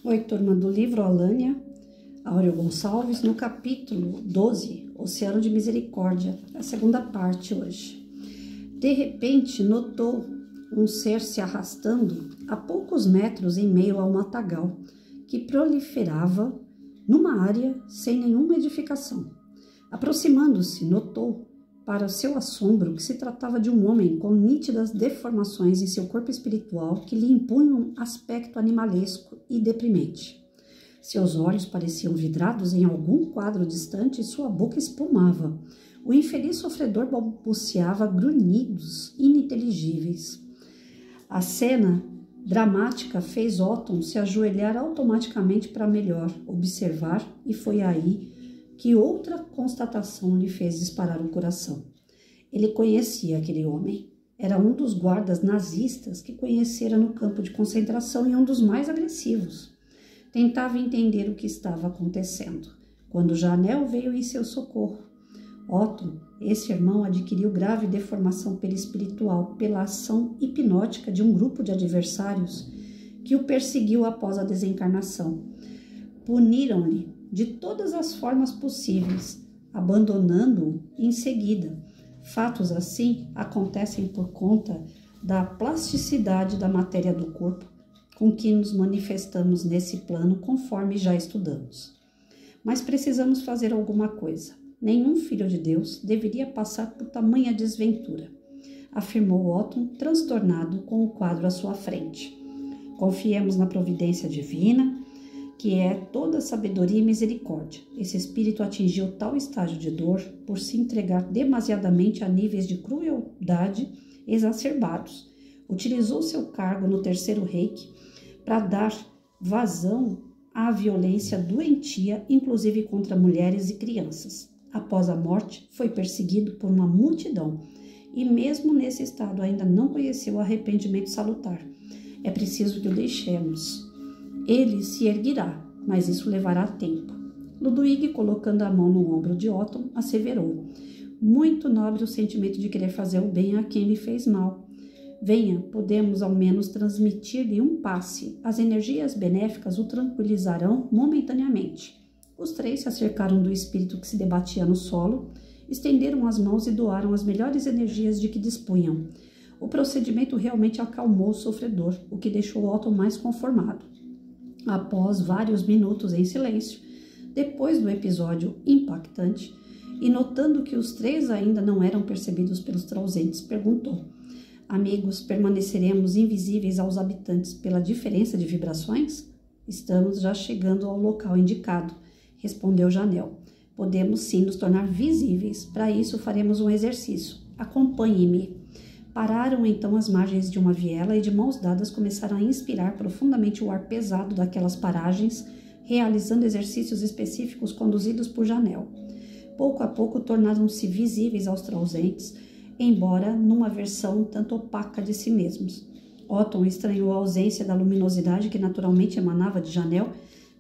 Oi, turma do livro Alânia, Áureo Gonçalves, no capítulo 12, Oceano de Misericórdia, a segunda parte hoje. De repente, notou um ser se arrastando a poucos metros em meio ao matagal, que proliferava numa área sem nenhuma edificação. Aproximando-se, notou, para seu assombro, que se tratava de um homem com nítidas deformações em seu corpo espiritual que lhe impunham um aspecto animalesco e deprimente. Seus olhos pareciam vidrados em algum quadro distante e sua boca espumava. O infeliz sofredor balbuciava grunhidos ininteligíveis. A cena dramática fez Otton se ajoelhar automaticamente para melhor observar, e foi aí que outra constatação lhe fez disparar o coração. Ele conhecia aquele homem. Era um dos guardas nazistas que conhecera no campo de concentração e um dos mais agressivos. Tentava entender o que estava acontecendo, quando Janel veio em seu socorro. Otton, esse irmão, adquiriu grave deformação perispiritual pela ação hipnótica de um grupo de adversários que o perseguiu após a desencarnação. Puniram-lhe de todas as formas possíveis, abandonando-o em seguida. Fatos assim acontecem por conta da plasticidade da matéria do corpo com que nos manifestamos nesse plano, conforme já estudamos. Mas precisamos fazer alguma coisa. Nenhum filho de Deus deveria passar por tamanha desventura, afirmou Otton, transtornado com o quadro à sua frente. Confiemos na providência divina, que é toda sabedoria e misericórdia. Esse espírito atingiu tal estágio de dor por se entregar demasiadamente a níveis de crueldade exacerbados. Utilizou seu cargo no Terceiro Reich para dar vazão à violência doentia, inclusive contra mulheres e crianças. Após a morte, foi perseguido por uma multidão e mesmo nesse estado ainda não conheceu o arrependimento salutar. É preciso que o deixemos. Ele se erguerá, mas isso levará tempo. Ludwig, colocando a mão no ombro de Otton, asseverou: muito nobre o sentimento de querer fazer o bem a quem lhe fez mal. Venha, podemos ao menos transmitir-lhe um passe. As energias benéficas o tranquilizarão momentaneamente. Os três se acercaram do espírito que se debatia no solo, estenderam as mãos e doaram as melhores energias de que dispunham. O procedimento realmente acalmou o sofredor, o que deixou Otton mais conformado. Após vários minutos em silêncio, depois do episódio impactante, e notando que os três ainda não eram percebidos pelos trausentes, perguntou: amigos, permaneceremos invisíveis aos habitantes pela diferença de vibrações? Estamos já chegando ao local indicado, respondeu Janel. Podemos sim nos tornar visíveis. Para isso faremos um exercício. Acompanhe-me. Pararam então às margens de uma viela e de mãos dadas começaram a inspirar profundamente o ar pesado daquelas paragens, realizando exercícios específicos conduzidos por Janel. Pouco a pouco tornaram-se visíveis aos trausentes, embora numa versão tanto opaca de si mesmos. Otton estranhou a ausência da luminosidade que naturalmente emanava de Janel,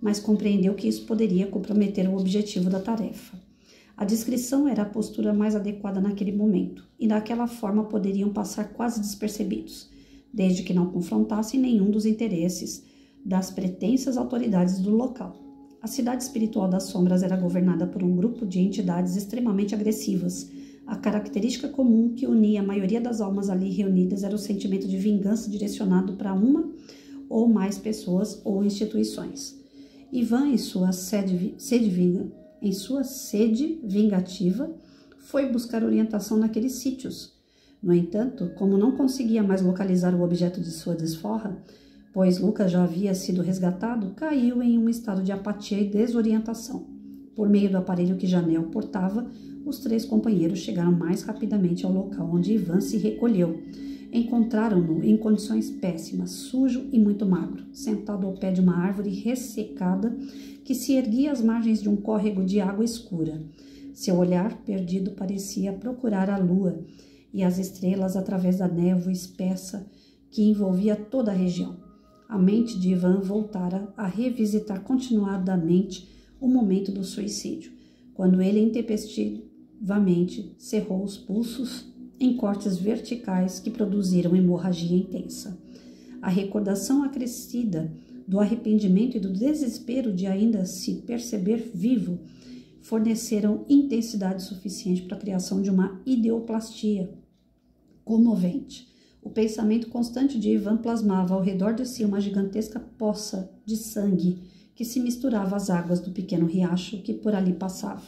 mas compreendeu que isso poderia comprometer o objetivo da tarefa. A descrição era a postura mais adequada naquele momento, e daquela forma poderiam passar quase despercebidos, desde que não confrontassem nenhum dos interesses das pretensas autoridades do local. A cidade espiritual das sombras era governada por um grupo de entidades extremamente agressivas. A característica comum que unia a maioria das almas ali reunidas era o sentimento de vingança direcionado para uma ou mais pessoas ou instituições. Ivan, em sua sede vingativa, foi buscar orientação naqueles sítios. No entanto, como não conseguia mais localizar o objeto de sua desforra, pois Lucas já havia sido resgatado, caiu em um estado de apatia e desorientação. Por meio do aparelho que Janel portava, os três companheiros chegaram mais rapidamente ao local onde Ivan se recolheu. Encontraram-no em condições péssimas, sujo e muito magro, sentado ao pé de uma árvore ressecada que se erguia às margens de um córrego de água escura. Seu olhar perdido parecia procurar a lua e as estrelas através da névoa espessa que envolvia toda a região. A mente de Ivan voltara a revisitar continuadamente o momento do suicídio, quando ele intempestivamente cerrou os pulsos em cortes verticais que produziram hemorragia intensa. A recordação acrescida do arrependimento e do desespero de ainda se perceber vivo, forneceram intensidade suficiente para a criação de uma ideoplastia comovente. O pensamento constante de Ivan plasmava ao redor de si uma gigantesca poça de sangue que se misturava às águas do pequeno riacho que por ali passava.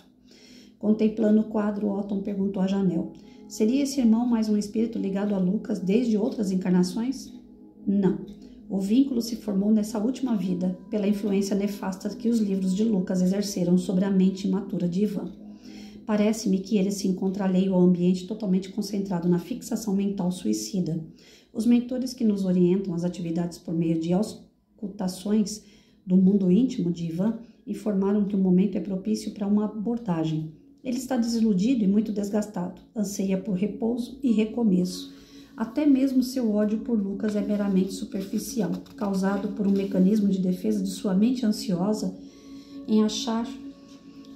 Contemplando o quadro, Otton perguntou a Janel: seria esse irmão mais um espírito ligado a Lucas desde outras encarnações? Não. O vínculo se formou nessa última vida pela influência nefasta que os livros de Lucas exerceram sobre a mente imatura de Ivan. Parece-me que ele se encontra alheio ao ambiente totalmente concentrado na fixação mental suicida. Os mentores que nos orientam às atividades por meio de auscultações do mundo íntimo de Ivan informaram que o momento é propício para uma abordagem. Ele está desiludido e muito desgastado, anseia por repouso e recomeço. Até mesmo seu ódio por Lucas é meramente superficial, causado por um mecanismo de defesa de sua mente ansiosa em achar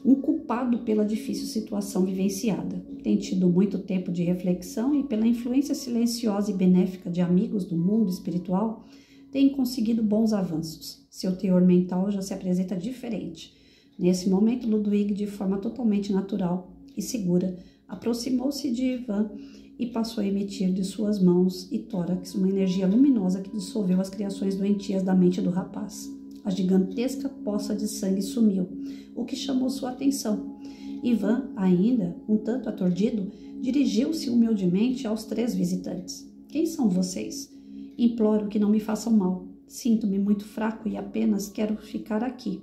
um culpado pela difícil situação vivenciada. Tem tido muito tempo de reflexão e, pela influência silenciosa e benéfica de amigos do mundo espiritual, tem conseguido bons avanços. Seu teor mental já se apresenta diferente. Nesse momento, Ludwig, de forma totalmente natural e segura, aproximou-se de Ivan e passou a emitir de suas mãos e tórax uma energia luminosa que dissolveu as criações doentias da mente do rapaz. A gigantesca poça de sangue sumiu, o que chamou sua atenção. Ivan, ainda um tanto aturdido, dirigiu-se humildemente aos 3 visitantes. Quem são vocês? Imploro que não me façam mal. Sinto-me muito fraco e apenas quero ficar aqui.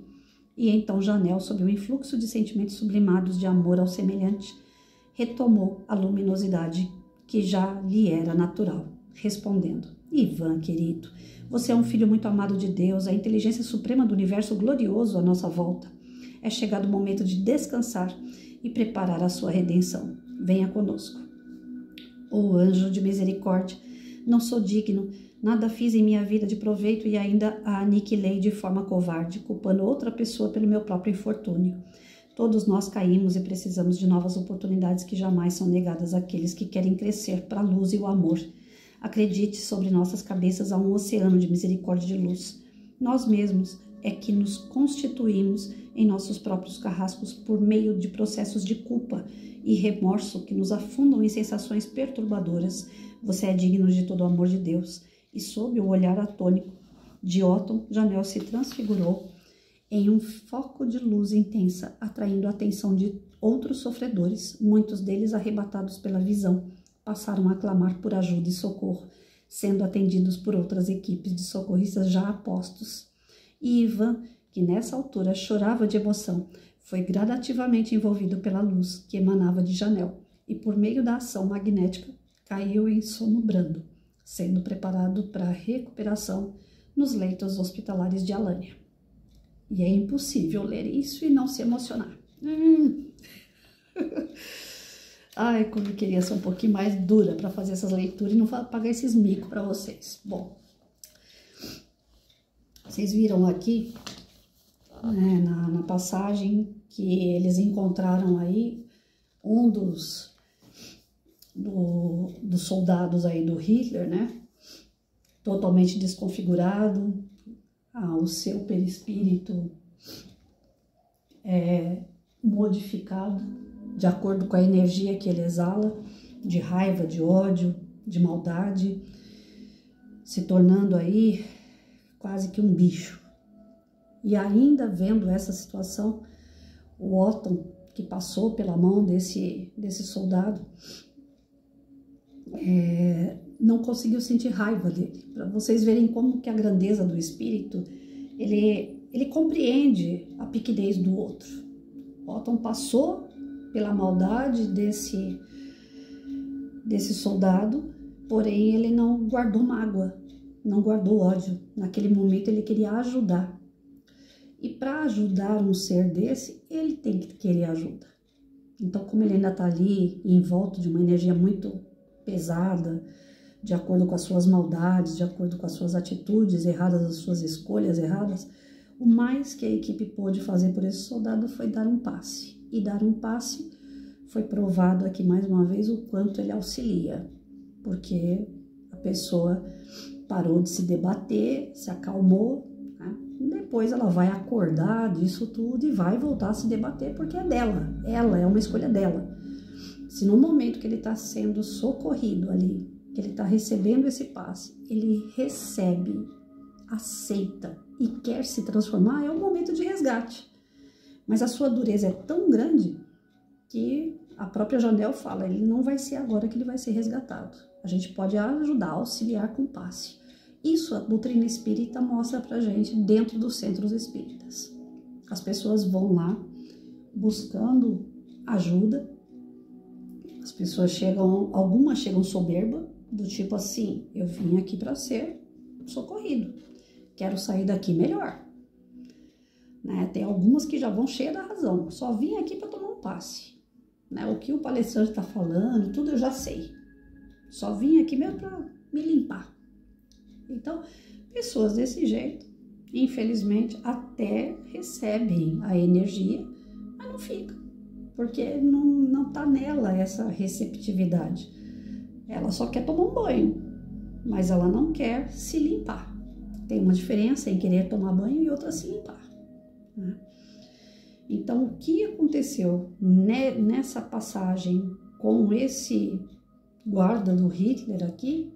E então Janel, sob o influxo de sentimentos sublimados de amor ao semelhante, retomou a luminosidade que já lhe era natural, respondendo: Ivan, querido, você é um filho muito amado de Deus, a inteligência suprema do universo glorioso à nossa volta. É chegado o momento de descansar e preparar a sua redenção. Venha conosco. Ó anjo de misericórdia, não sou digno, nada fiz em minha vida de proveito e ainda a aniquilei de forma covarde, culpando outra pessoa pelo meu próprio infortúnio. Todos nós caímos e precisamos de novas oportunidades que jamais são negadas àqueles que querem crescer para a luz e o amor. Acredite, sobre nossas cabeças há um oceano de misericórdia e de luz. Nós mesmos é que nos constituímos em nossos próprios carrascos por meio de processos de culpa e remorso que nos afundam em sensações perturbadoras. Você é digno de todo o amor de Deus. E sob o olhar atônico de Otton, Janel se transfigurou em um foco de luz intensa, atraindo a atenção de outros sofredores. Muitos deles, arrebatados pela visão, passaram a clamar por ajuda e socorro, sendo atendidos por outras equipes de socorristas já apostos. E Ivan, que nessa altura chorava de emoção, foi gradativamente envolvido pela luz que emanava de Janel e, por meio da ação magnética, caiu em sono brando, sendo preparado para a recuperação nos leitos hospitalares de Alânia. E é impossível ler isso e não se emocionar. Ai, como eu queria ser um pouquinho mais dura para fazer essas leituras e não pagar esses micos para vocês. Bom, vocês viram aqui, né, na passagem que eles encontraram aí um dos soldados aí do Hitler, né? Totalmente desconfigurado, o seu perispírito modificado de acordo com a energia que ele exala, de raiva, de ódio, de maldade, se tornando aí quase que um bicho. E ainda vendo essa situação, o Otton, que passou pela mão desse soldado, não conseguiu sentir raiva dele. Para vocês verem como que a grandeza do espírito, ele compreende a pequenez do outro. Otton passou pela maldade desse soldado, porém ele não guardou mágoa, não guardou ódio. Naquele momento ele queria ajudar. E para ajudar um ser desse, ele tem que querer ajuda. Então, como ele ainda está ali em volta de uma energia muito pesada, de acordo com as suas maldades, de acordo com as suas atitudes erradas, as suas escolhas erradas, o mais que a equipe pôde fazer por esse soldado foi dar um passe. E dar um passe foi provado aqui mais uma vez o quanto ele auxilia, porque a pessoa parou de se debater, se acalmou, né? depois ela vai acordar disso tudo e vai voltar a se debater, porque é dela, ela é uma escolha dela. Se no momento que ele está sendo socorrido ali, que ele está recebendo esse passe, ele recebe, aceita e quer se transformar, é um momento de resgate. Mas a sua dureza é tão grande que a própria Joanel fala, ele não vai ser agora que ele vai ser resgatado. A gente pode ajudar, auxiliar com o passe. Isso a doutrina espírita mostra pra gente dentro dos centros espíritas. As pessoas vão lá buscando ajuda. As pessoas chegam, algumas chegam soberba, do tipo assim, eu vim aqui para ser socorrido, quero sair daqui melhor. Né? Tem algumas que já vão cheias da razão, só vim aqui para tomar um passe. Né? O que o palestrante está falando, tudo eu já sei. Só vim aqui mesmo para me limpar. Então, pessoas desse jeito, infelizmente, até recebem a energia, mas não fica, porque não tá nela essa receptividade. Ela só quer tomar um banho, mas ela não quer se limpar. Tem uma diferença em querer tomar banho e outra se limpar. Né? Então, o que aconteceu nessa passagem com esse guarda do Hitler aqui,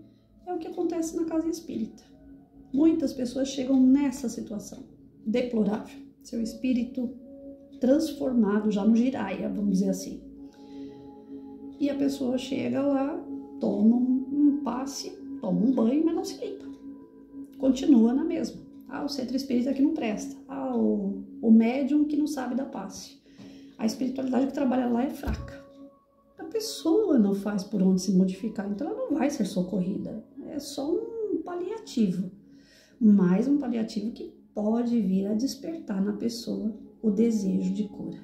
é o que acontece na casa espírita. Muitas pessoas chegam nessa situação deplorável, seu espírito transformado já no giraia, vamos dizer assim. E a pessoa chega lá, toma um passe, toma um banho, mas não se limpa. Continua na mesma. Ah, o centro espírita que não presta. Ah, o médium que não sabe dar passe. A espiritualidade que trabalha lá é fraca. A pessoa não faz por onde se modificar, então ela não vai ser socorrida. É só um paliativo. Mais um paliativo que pode vir a despertar na pessoa o desejo de cura.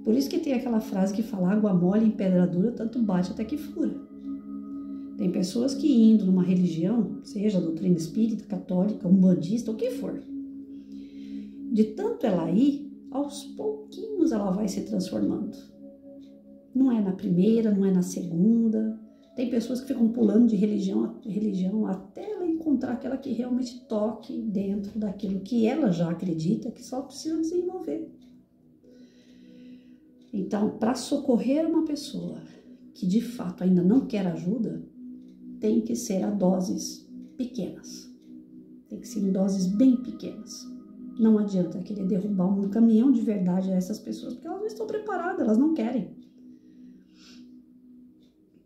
Por isso que tem aquela frase que fala, água mole em pedra dura, tanto bate até que fura. Tem pessoas que indo numa religião, seja doutrina espírita, católica, umbandista, o que for, de tanto ela ir, aos pouquinhos ela vai se transformando. Não é na primeira, não é na segunda. Tem pessoas que ficam pulando de religião a religião até ela encontrar aquela que realmente toque dentro daquilo que ela já acredita, que só precisa desenvolver. Então, para socorrer uma pessoa que de fato ainda não quer ajuda, tem que ser a doses pequenas. Tem que ser em doses bem pequenas. Não adianta querer derrubar um caminhão de verdade a essas pessoas, porque elas não estão preparadas, elas não querem.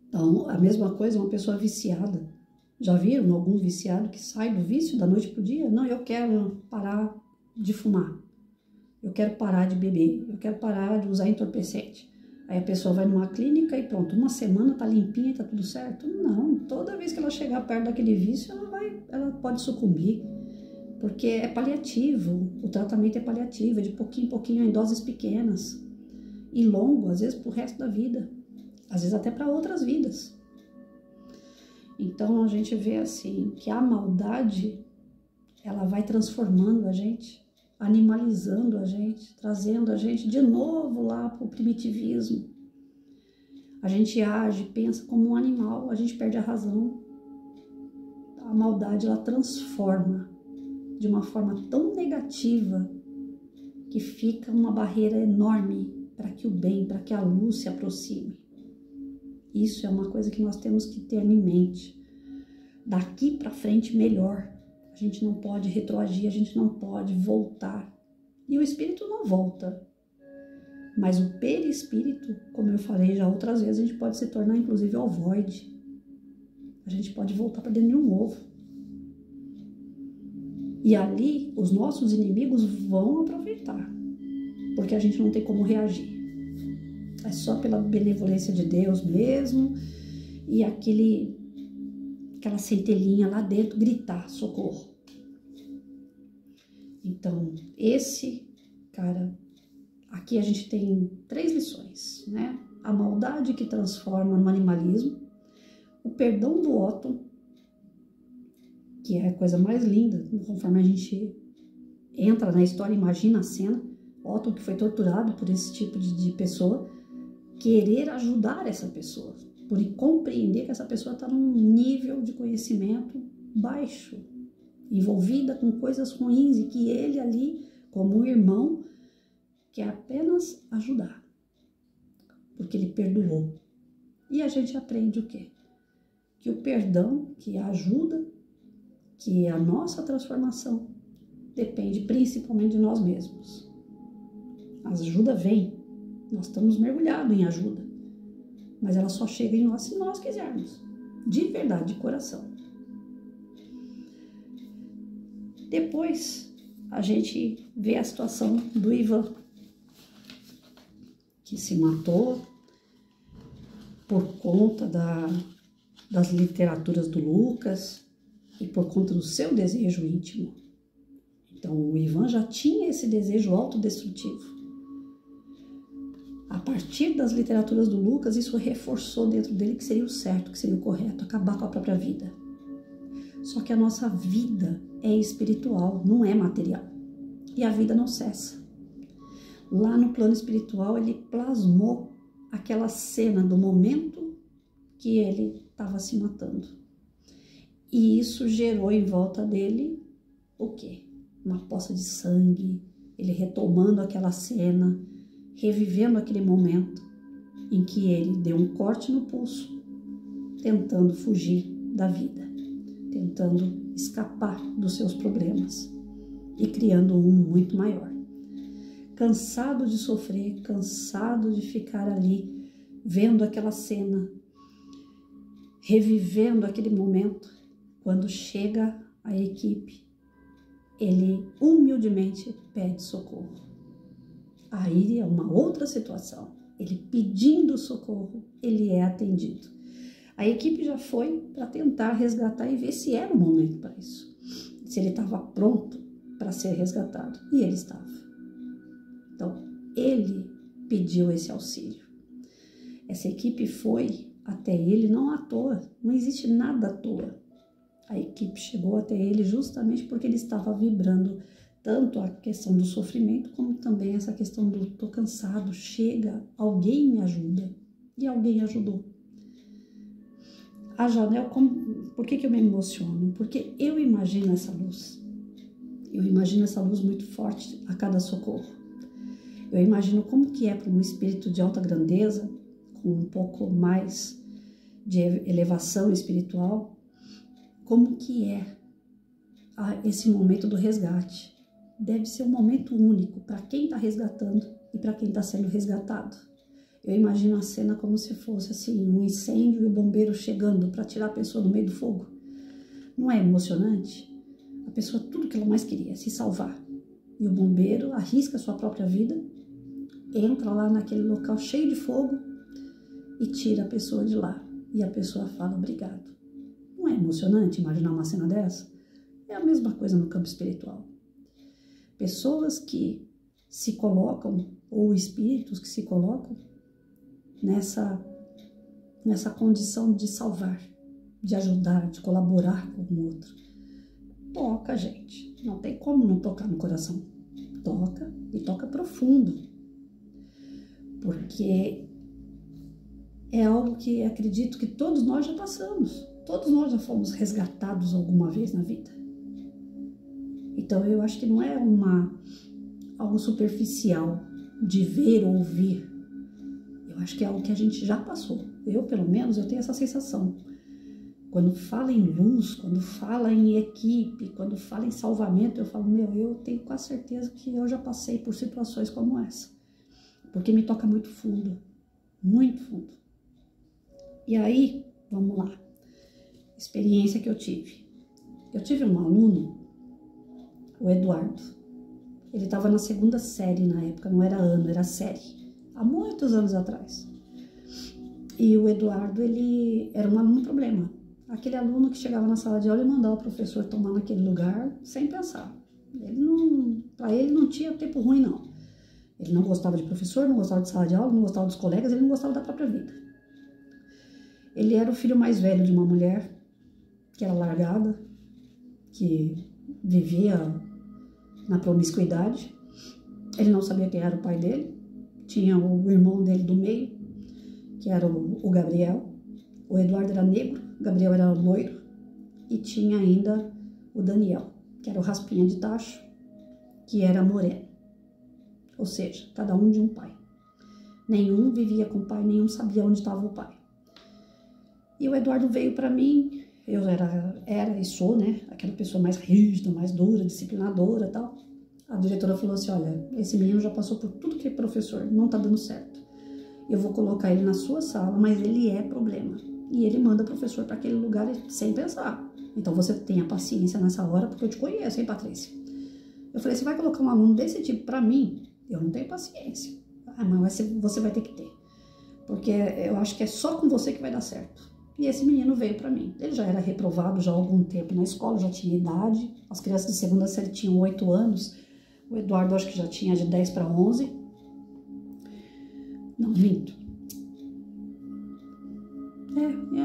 Então, a mesma coisa, uma pessoa viciada. Já viram algum viciado que sai do vício da noite para o dia? Não, eu quero parar de fumar. Eu quero parar de beber. Eu quero parar de usar entorpecente. Aí a pessoa vai numa clínica e pronto, uma semana tá limpinha e tá tudo certo? Não, toda vez que ela chegar perto daquele vício, ela pode sucumbir. Porque é paliativo, o tratamento é paliativo, é de pouquinho em pouquinho, em doses pequenas. E longo, às vezes pro resto da vida. Às vezes até para outras vidas. Então a gente vê assim que a maldade ela vai transformando a gente, animalizando a gente, trazendo a gente de novo lá para o primitivismo. A gente age, pensa como um animal, a gente perde a razão. A maldade ela transforma de uma forma tão negativa que fica uma barreira enorme para que o bem, para que a luz se aproxime. Isso é uma coisa que nós temos que ter em mente. Daqui para frente, melhor. A gente não pode retroagir, a gente não pode voltar. E o espírito não volta. Mas o perispírito, como eu falei já outras vezes, a gente pode se tornar inclusive ovoide. A gente pode voltar para dentro de um ovo. E ali, os nossos inimigos vão aproveitar. Porque a gente não tem como reagir. É só pela benevolência de Deus mesmo e aquela centelhinha lá dentro gritar socorro. Então, aqui a gente tem 3 lições, né? A maldade que transforma no animalismo, o perdão do Otton, que é a coisa mais linda, conforme a gente entra na história, imagina a cena, Otton que foi torturado por esse tipo de pessoa, querer ajudar essa pessoa, por compreender que essa pessoa está num nível de conhecimento baixo. envolvida com coisas ruins e que ele ali, como um irmão, quer apenas ajudar, porque ele perdoou. E a gente aprende o quê? Que o perdão, que a ajuda, que a nossa transformação depende principalmente de nós mesmos. A ajuda vem, nós estamos mergulhados em ajuda, mas ela só chega em nós se nós quisermos, de verdade, de coração. Depois, a gente vê a situação do Ivan, que se matou por conta das literaturas do Lucas e por conta do seu desejo íntimo. Então, o Ivan já tinha esse desejo autodestrutivo. A partir das literaturas do Lucas, isso reforçou dentro dele que seria o certo, que seria o correto, acabar com a própria vida. Só que a nossa vida é espiritual, não é material. E a vida não cessa. Lá no plano espiritual, ele plasmou aquela cena do momento que ele estava se matando. E isso gerou em volta dele o quê? Uma poça de sangue, ele retomando aquela cena, revivendo aquele momento em que ele deu um corte no pulso, tentando fugir da vida, tentando escapar dos seus problemas e criando um muito maior. Cansado de sofrer, cansado de ficar ali, vendo aquela cena, revivendo aquele momento, quando chega a equipe, ele humildemente pede socorro. Aí é uma outra situação. Ele pedindo socorro, ele é atendido. A equipe já foi para tentar resgatar e ver se era o momento para isso. Se ele estava pronto para ser resgatado. E ele estava. Então, ele pediu esse auxílio. Essa equipe foi até ele não à toa. Não existe nada à toa. A equipe chegou até ele justamente porque ele estava vibrando tanto a questão do sofrimento, como também essa questão do tô cansado, chega, alguém me ajuda. E alguém ajudou. A Janel, por que eu me emociono? Porque eu imagino essa luz. Eu imagino essa luz muito forte a cada socorro. Eu imagino como que é para um espírito de alta grandeza, com um pouco mais de elevação espiritual, como que é esse momento do resgate. Deve ser um momento único para quem está resgatando e para quem está sendo resgatado. Eu imagino a cena como se fosse assim, um incêndio e o bombeiro chegando para tirar a pessoa do meio do fogo. Não é emocionante? A pessoa, tudo que ela mais queria, se salvar. E o bombeiro arrisca a sua própria vida, entra lá naquele local cheio de fogo e tira a pessoa de lá. E a pessoa fala, obrigado. Não é emocionante imaginar uma cena dessa? É a mesma coisa no campo espiritual. Pessoas que se colocam, ou espíritos que se colocam, nessa condição de salvar, de ajudar, de colaborar com o outro. Toca, gente. Não tem como não tocar no coração. Toca e toca profundo. Porque é algo que acredito que todos nós já passamos. Todos nós já fomos resgatados alguma vez na vida. Então eu acho que não é algo superficial de ver ou ouvir. Eu acho que é algo que a gente já passou. Eu, pelo menos, eu tenho essa sensação. Quando fala em luz, quando fala em equipe, quando fala em salvamento, eu falo, eu tenho quase certeza que eu já passei por situações como essa. Porque me toca muito fundo. Muito fundo. E aí, vamos lá. Experiência que eu tive. Eu tive um aluno, o Eduardo. Ele estava na 2ª série na época, não era ano, era série. Há muitos anos atrás. E o Eduardo, ele era um aluno problema. Aquele aluno que chegava na sala de aula e mandava o professor tomar naquele lugar sem pensar. Para ele não tinha tempo ruim, não. Ele não gostava de professor, não gostava de sala de aula, não gostava dos colegas, ele não gostava da própria vida. Ele era o filho mais velho de uma mulher que era largada, que vivia na promiscuidade. Ele não sabia quem era o pai dele. Tinha o irmão dele do meio, que era o Gabriel. O Eduardo era negro, o Gabriel era loiro. E tinha ainda o Daniel, que era o Raspinha de Tacho, que era moreno. Ou seja, cada um de um pai. Nenhum vivia com o pai, nenhum sabia onde estava o pai. E o Eduardo veio para mim, eu era e sou, né, aquela pessoa mais rígida, mais dura, disciplinadora e tal. A diretora falou assim, olha, esse menino já passou por tudo que é professor, não tá dando certo. Eu vou colocar ele na sua sala, mas ele é problema. E ele manda o professor para aquele lugar sem pensar. Então você tenha paciência nessa hora, porque eu te conheço, hein, Patrícia? Eu falei, você vai colocar um aluno desse tipo para mim? Eu não tenho paciência. Ah, mas você vai ter que ter. Porque eu acho que é só com você que vai dar certo. E esse menino veio para mim. Ele já era reprovado já há algum tempo na escola, já tinha idade. As crianças de segunda série tinham 8 anos. O Eduardo acho que já tinha de 10 para 11. Não, minto.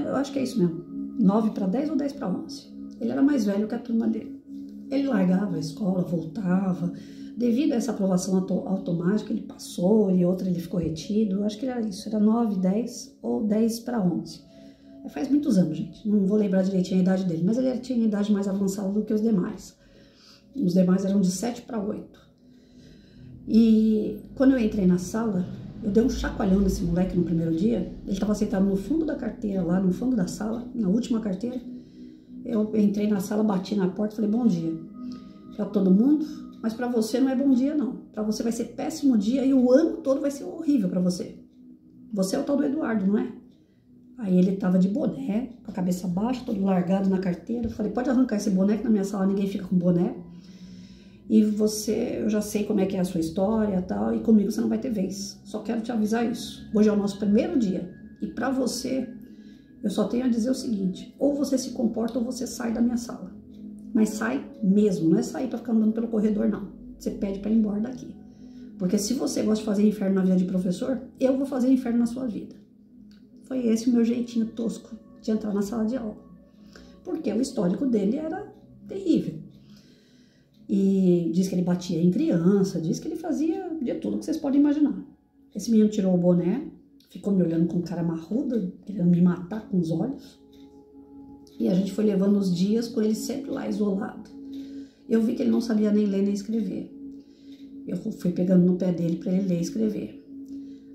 Eu acho que é isso mesmo. 9 para 10 ou 10 para 11. Ele era mais velho que a turma dele. Ele largava a escola, voltava. Devido a essa aprovação automática, ele passou e outra ele ficou retido. Eu acho que era isso. Era 9, 10 ou 10 para 11. Faz muitos anos, gente. Não vou lembrar direitinho a idade dele. Mas ele tinha idade mais avançada do que os demais. Os demais eram de 7 para 8. E quando eu entrei na sala, eu dei um chacoalhão nesse moleque no primeiro dia. Ele estava sentado no fundo da carteira, lá no fundo da sala, na última carteira. Eu entrei na sala, bati na porta e falei, bom dia para todo mundo, mas para você não é bom dia não. Para você vai ser péssimo dia e o ano todo vai ser horrível para você. Você é o tal do Eduardo, não é? Aí ele tava de boné, com a cabeça baixa, todo largado na carteira. Eu falei, pode arrancar esse boné, que na minha sala ninguém fica com boné. E eu já sei como é que é a sua história e tal, e comigo você não vai ter vez. Só quero te avisar isso. Hoje é o nosso primeiro dia. E pra você, eu só tenho a dizer o seguinte, ou você se comporta ou você sai da minha sala. Mas sai mesmo, não é sair pra ficar andando pelo corredor, não. Você pede pra ir embora daqui. Porque se você gosta de fazer inferno na vida de professor, eu vou fazer inferno na sua vida. Foi esse o meu jeitinho tosco de entrar na sala de aula. Porque o histórico dele era terrível. E diz que ele batia em criança, diz que ele fazia de tudo que vocês podem imaginar. Esse menino tirou o boné, ficou me olhando com cara marruda, querendo me matar com os olhos. E a gente foi levando os dias com ele sempre lá isolado. Eu vi que ele não sabia nem ler nem escrever. Eu fui pegando no pé dele para ele ler e escrever.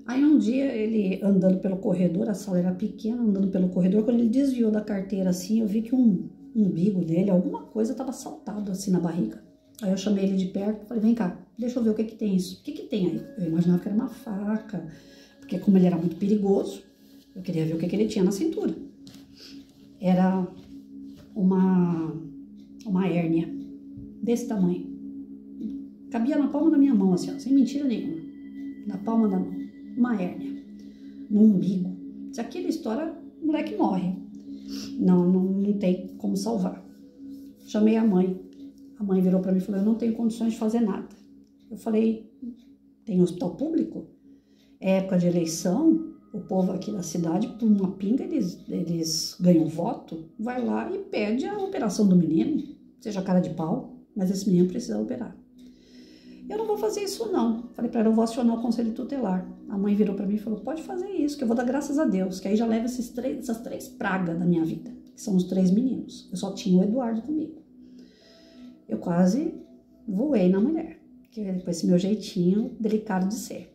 Aí um dia ele andando pelo corredor, a sala era pequena, andando pelo corredor, quando ele desviou da carteira assim, eu vi que um umbigo dele, alguma coisa estava saltado assim na barriga. Aí eu chamei ele de perto, falei, vem cá, deixa eu ver o que que tem isso. O que que tem aí? Eu imaginava que era uma faca, porque como ele era muito perigoso, eu queria ver o que que ele tinha na cintura. Era uma hérnia desse tamanho. Cabia na palma da minha mão, assim, ó, sem mentira nenhuma. Na palma da mão. Uma hérnia. No umbigo. Se aquilo estoura, o moleque morre. Não tem como salvar. Chamei a mãe. A mãe virou para mim e falou, eu não tenho condições de fazer nada. Eu falei, tem hospital público? É época de eleição, o povo aqui da cidade, por uma pinga, eles ganham voto, vai lá e pede a operação do menino, seja cara de pau, mas esse menino precisa operar. Eu não vou fazer isso não. Falei para ela, eu vou acionar o conselho tutelar. A mãe virou para mim e falou, pode fazer isso, que eu vou dar graças a Deus, que aí já leva essas três pragas da minha vida, que são os 3 meninos. Eu só tinha o Eduardo comigo. Eu quase voei na mulher, com esse meu jeitinho delicado de ser.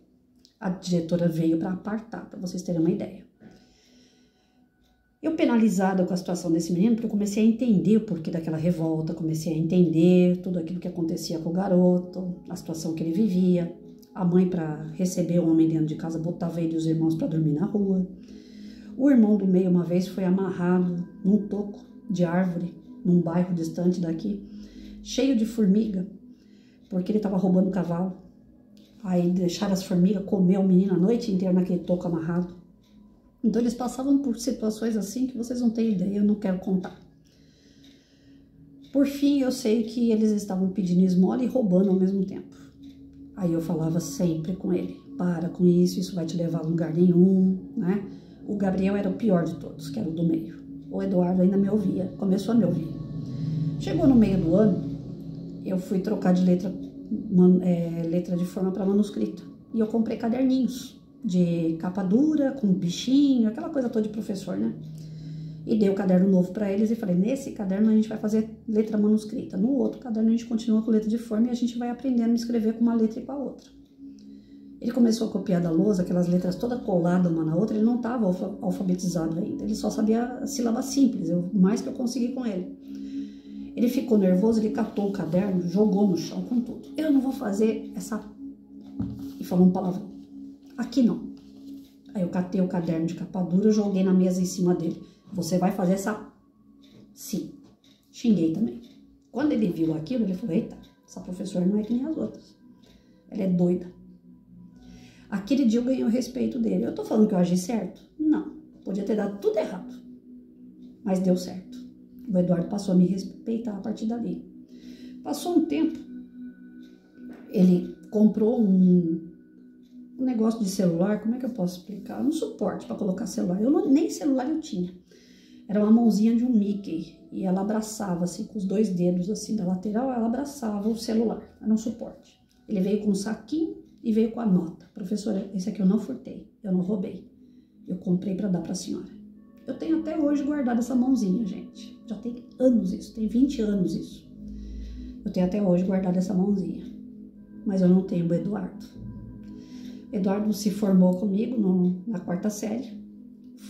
A diretora veio para apartar, para vocês terem uma ideia. Eu penalizada com a situação desse menino, porque eu comecei a entender o porquê daquela revolta, comecei a entender tudo aquilo que acontecia com o garoto, a situação que ele vivia. A mãe, para receber o homem dentro de casa, botava ele e os irmãos para dormir na rua. O irmão do meio, uma vez, foi amarrado num toco de árvore, num bairro distante daqui, cheio de formiga, porque ele estava roubando cavalo. Aí deixaram as formigas comer o menino a noite inteira naquele toco amarrado. Então eles passavam por situações assim que vocês não têm ideia, eu não quero contar. Por fim, eu sei que eles estavam pedindo esmola e roubando ao mesmo tempo. Aí eu falava sempre com ele, para com isso vai te levar a lugar nenhum, né? O Gabriel era o pior de todos, que era o do meio. O Eduardo ainda me ouvia, começou a me ouvir. Chegou no meio do ano, eu fui trocar de letra de forma para manuscrito. E eu comprei caderninhos de capa dura, com bichinho, aquela coisa toda de professor, né? E dei o caderno novo para eles e falei, nesse caderno a gente vai fazer letra manuscrita. No outro caderno a gente continua com letra de forma e a gente vai aprendendo a escrever com uma letra e com a outra. Ele começou a copiar da lousa, aquelas letras todas coladas uma na outra, ele não estava alfabetizado ainda, ele só sabia a sílaba simples, o mais que eu consegui com ele. Ele ficou nervoso, ele catou o caderno, jogou no chão com tudo. Eu não vou fazer essa... E falou um palavrão. Aqui não. Aí eu catei o caderno de capa dura, joguei na mesa em cima dele. Você vai fazer essa... Sim. Xinguei também. Quando ele viu aquilo, ele falou, eita, essa professora não é que nem as outras. Ela é doida. Aquele dia eu ganhei o respeito dele. Eu tô falando que eu agi certo? Não. Podia ter dado tudo errado. Mas deu certo. O Eduardo passou a me respeitar a partir dali. Passou um tempo, ele comprou um negócio de celular, como é que eu posso explicar? Um suporte para colocar celular. Nem celular eu tinha. Era uma mãozinha de um Mickey e ela abraçava assim com os 2 dedos assim da lateral, ela abraçava o celular. Era um suporte. Ele veio com um saquinho e veio com a nota. Professora, esse aqui eu não furtei, eu não roubei. Eu comprei para dar para a senhora. Eu tenho até hoje guardado essa mãozinha, gente. Já tem anos isso, tem 20 anos isso. Eu tenho até hoje guardado essa mãozinha. Mas eu não tenho o Eduardo. Eduardo se formou comigo na 4ª série.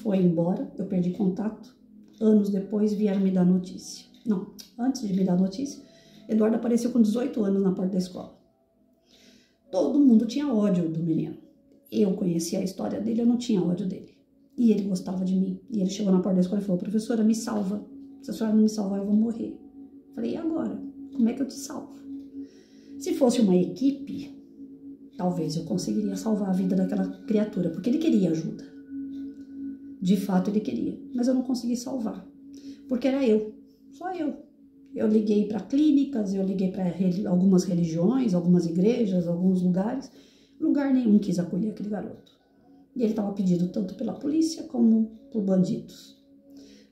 Foi embora, eu perdi contato. Anos depois vieram me dar notícia. Não, antes de me dar notícia, Eduardo apareceu com 18 anos na porta da escola. Todo mundo tinha ódio do menino. Eu conhecia a história dele, eu não tinha ódio dele. E ele gostava de mim. E ele chegou na porta da escola e falou, professora, me salva. Se a senhora não me salvar, eu vou morrer. Falei, e agora? Como é que eu te salvo? Se fosse uma equipe, talvez eu conseguiria salvar a vida daquela criatura, porque ele queria ajuda. De fato, ele queria. Mas eu não consegui salvar. Porque era eu. Só eu. Eu liguei para clínicas, eu liguei para algumas religiões, algumas igrejas, alguns lugares. Lugar nenhum quis acolher aquele garoto. E ele estava pedido tanto pela polícia como por bandidos.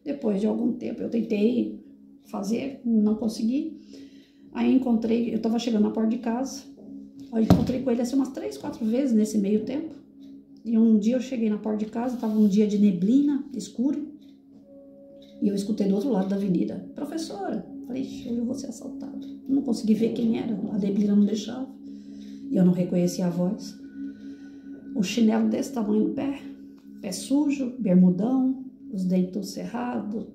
Depois de algum tempo eu tentei fazer, não consegui. Aí encontrei, eu estava chegando na porta de casa, aí encontrei com ele assim umas 3, 4 vezes nesse meio tempo. E um dia eu cheguei na porta de casa, estava um dia de neblina, escuro. E eu escutei do outro lado da avenida, professora. Falei, hoje eu vou ser assaltada. Não consegui ver quem era, a neblina não deixava. E eu não reconhecia a voz. O chinelo desse tamanho no pé, pé sujo, bermudão, os dentes todos cerrados,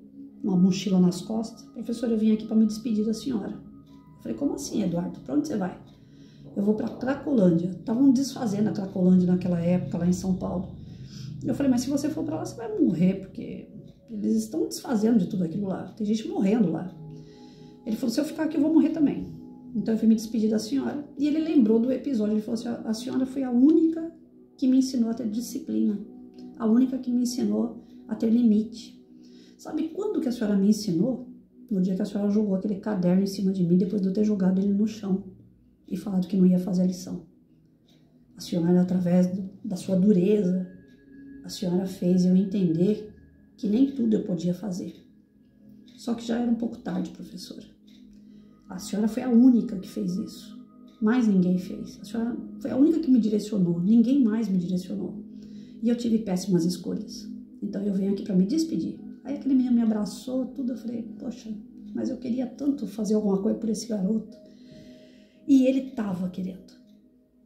uma mochila nas costas. Professora, eu vim aqui para me despedir da senhora. Eu falei, como assim, Eduardo? Para onde você vai? Eu vou para Cracolândia. Estavam desfazendo a Cracolândia naquela época, lá em São Paulo. Eu falei, mas se você for para lá, você vai morrer, porque eles estão desfazendo de tudo aquilo lá. Tem gente morrendo lá. Ele falou, se eu ficar aqui, eu vou morrer também. Então eu fui me despedir da senhora. E ele lembrou do episódio. Ele falou assim, a senhora foi a única que me ensinou a ter disciplina. A única que me ensinou a ter limite. Sabe quando que a senhora me ensinou? No dia que a senhora jogou aquele caderno em cima de mim, depois de eu ter jogado ele no chão e falado que não ia fazer a lição. A senhora, através da sua dureza, a senhora fez eu entender que nem tudo eu podia fazer. Só que já era um pouco tarde, professora. A senhora foi a única que fez isso. Mais ninguém fez. A senhora foi a única que me direcionou. Ninguém mais me direcionou. E eu tive péssimas escolhas. Então eu venho aqui para me despedir. Aí aquele menino me abraçou, tudo. Eu falei, poxa, mas eu queria tanto fazer alguma coisa por esse garoto. E ele estava querendo.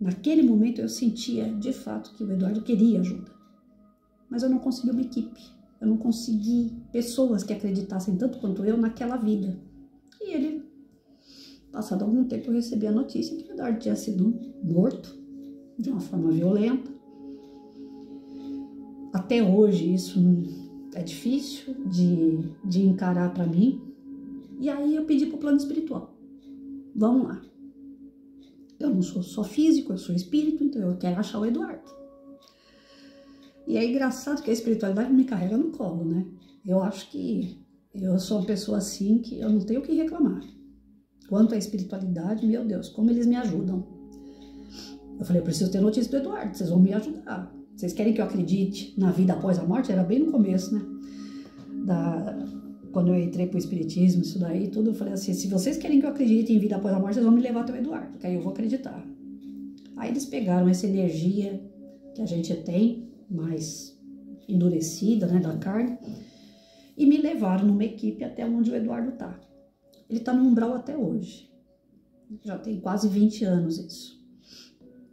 Naquele momento eu sentia, de fato, que o Eduardo queria ajuda. Mas eu não consegui uma equipe. Eu não consegui pessoas que acreditassem tanto quanto eu naquela vida. E ele, passado algum tempo, eu recebi a notícia que o Eduardo tinha sido morto de uma forma violenta. Até hoje isso é difícil de encarar para mim. E aí eu pedi para o plano espiritual. Vamos lá. Eu não sou só físico, eu sou espírito, então eu quero achar o Eduardo. E é engraçado que a espiritualidade me carrega no colo, né? Eu acho que eu sou uma pessoa assim que eu não tenho o que reclamar. Quanto à espiritualidade, meu Deus, como eles me ajudam. Eu falei, eu preciso ter notícia do Eduardo, vocês vão me ajudar. Vocês querem que eu acredite na vida após a morte? Era bem no começo, né? Quando eu entrei pro espiritismo, isso daí, tudo, eu falei assim, se vocês querem que eu acredite em vida após a morte, vocês vão me levar até o Eduardo, que aí eu vou acreditar. Aí eles pegaram essa energia que a gente tem, mais endurecida, né, da carne, e me levaram numa equipe até onde o Eduardo tá. Ele tá no umbral até hoje. Já tem quase 20 anos isso.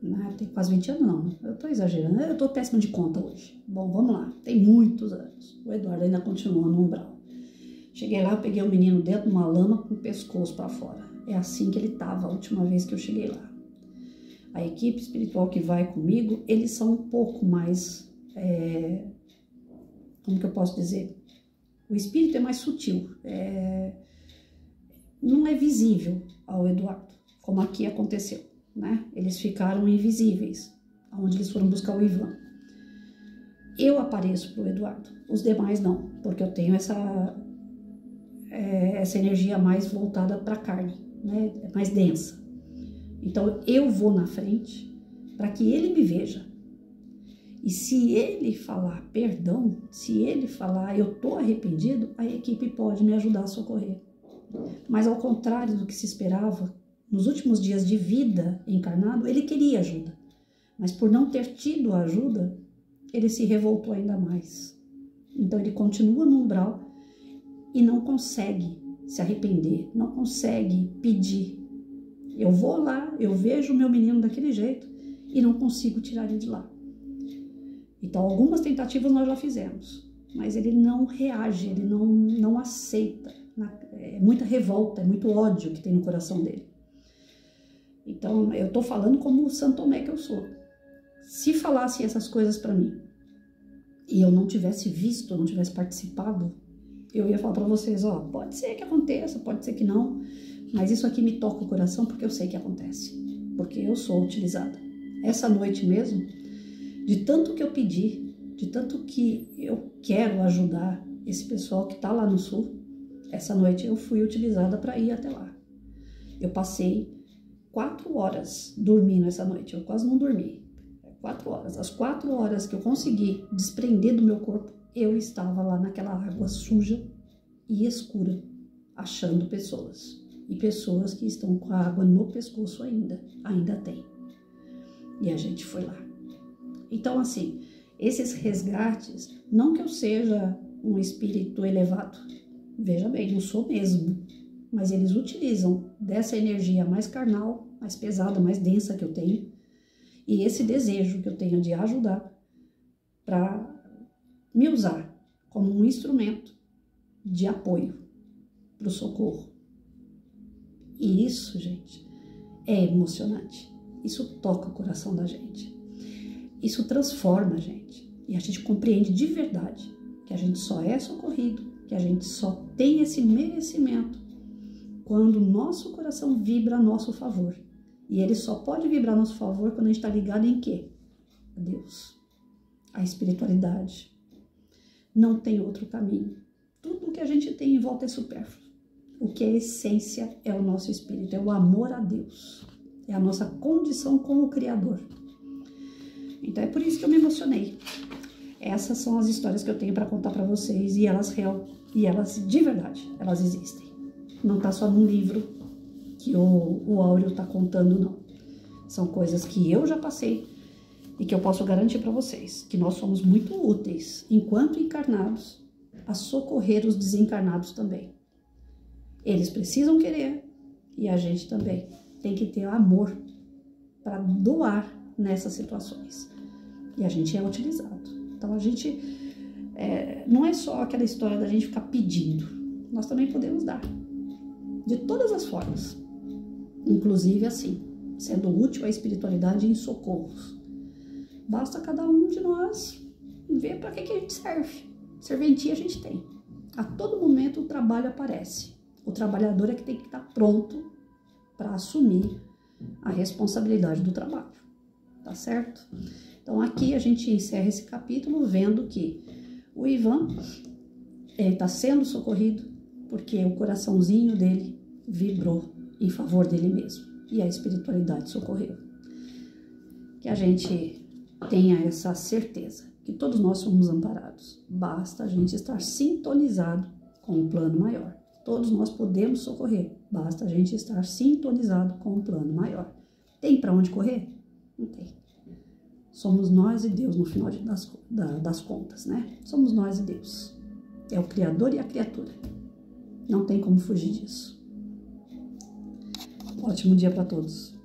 Não, tem quase 20 anos não, eu tô exagerando, eu tô péssima de conta hoje. Bom, vamos lá, tem muitos anos. O Eduardo ainda continua no umbral. Cheguei lá, eu peguei o menino dentro de uma lama com o pescoço para fora. É assim que ele tava a última vez que eu cheguei lá. A equipe espiritual que vai comigo, eles são um pouco mais, como que eu posso dizer? O espírito é mais sutil, não é visível ao Eduardo, como aqui aconteceu, né? Eles ficaram invisíveis, onde eles foram buscar o Ivan. Eu apareço pro Eduardo, os demais não, porque eu tenho essa energia mais voltada para a carne, né? É mais densa. Então eu vou na frente para que ele me veja. E se ele falar perdão, se ele falar eu tô arrependido, a equipe pode me ajudar a socorrer. Mas ao contrário do que se esperava, nos últimos dias de vida encarnado, ele queria ajuda. Mas por não ter tido a ajuda, ele se revoltou ainda mais. Então ele continua no umbral e não consegue se arrepender, não consegue pedir. Eu vou lá, eu vejo o meu menino daquele jeito e não consigo tirar ele de lá. Então algumas tentativas nós já fizemos, mas ele não reage, ele não aceita. É muita revolta, é muito ódio que tem no coração dele. Então eu tô falando como o Santo Tomé que eu sou. Se falassem essas coisas para mim e eu não tivesse visto, não tivesse participado, eu ia falar para vocês, ó, pode ser que aconteça, pode ser que não, mas isso aqui me toca o coração porque eu sei que acontece, porque eu sou utilizada. Essa noite mesmo, de tanto que eu pedi, de tanto que eu quero ajudar esse pessoal que tá lá no sul, essa noite eu fui utilizada para ir até lá. Eu passei 4 horas dormindo essa noite, eu quase não dormi. 4 horas. As 4 horas que eu consegui desprender do meu corpo, eu estava lá naquela água suja e escura, achando pessoas. E pessoas que estão com a água no pescoço ainda tem. E a gente foi lá. Então, assim, esses resgates, não que eu seja um espírito elevado, veja bem, não sou mesmo, mas eles utilizam dessa energia mais carnal, mais pesada, mais densa que eu tenho, e esse desejo que eu tenho de ajudar para me usar como um instrumento de apoio para o socorro. E isso, gente, é emocionante. Isso toca o coração da gente. Isso transforma a gente. E a gente compreende de verdade que a gente só é socorrido, que a gente só tem esse merecimento quando o nosso coração vibra a nosso favor. E ele só pode vibrar a nosso favor quando a gente está ligado em quê? A Deus, a espiritualidade. Não tem outro caminho. Tudo que a gente tem em volta é supérfluo. O que é essência é o nosso espírito, é o amor a Deus. É a nossa condição com o Criador. Então é por isso que eu me emocionei. Essas são as histórias que eu tenho para contar para vocês e elas de verdade, elas existem. Não tá só num livro que o Áureo tá contando, não. São coisas que eu já passei e que eu posso garantir para vocês, que nós somos muito úteis, enquanto encarnados, a socorrer os desencarnados também. Eles precisam querer e a gente também tem que ter amor para doar nessas situações. E a gente é utilizado. Então a gente não é só aquela história da gente ficar pedindo. Nós também podemos dar. De todas as formas. Inclusive assim, sendo útil à espiritualidade em socorros. Basta cada um de nós ver para que a gente serve. Serventia a gente tem. A todo momento o trabalho aparece. O trabalhador é que tem que estar pronto para assumir a responsabilidade do trabalho. Tá certo? Então aqui a gente encerra esse capítulo vendo que o Ivan está sendo socorrido porque o coraçãozinho dele vibrou em favor dele mesmo e a espiritualidade socorreu. Que a gente tenha essa certeza que todos nós somos amparados. Basta a gente estar sintonizado com o plano maior. Todos nós podemos socorrer. Basta a gente estar sintonizado com o plano maior. Tem para onde correr? Não tem. Somos nós e Deus no final das contas, né? Somos nós e Deus. É o Criador e a criatura. Não tem como fugir disso. Ótimo dia para todos.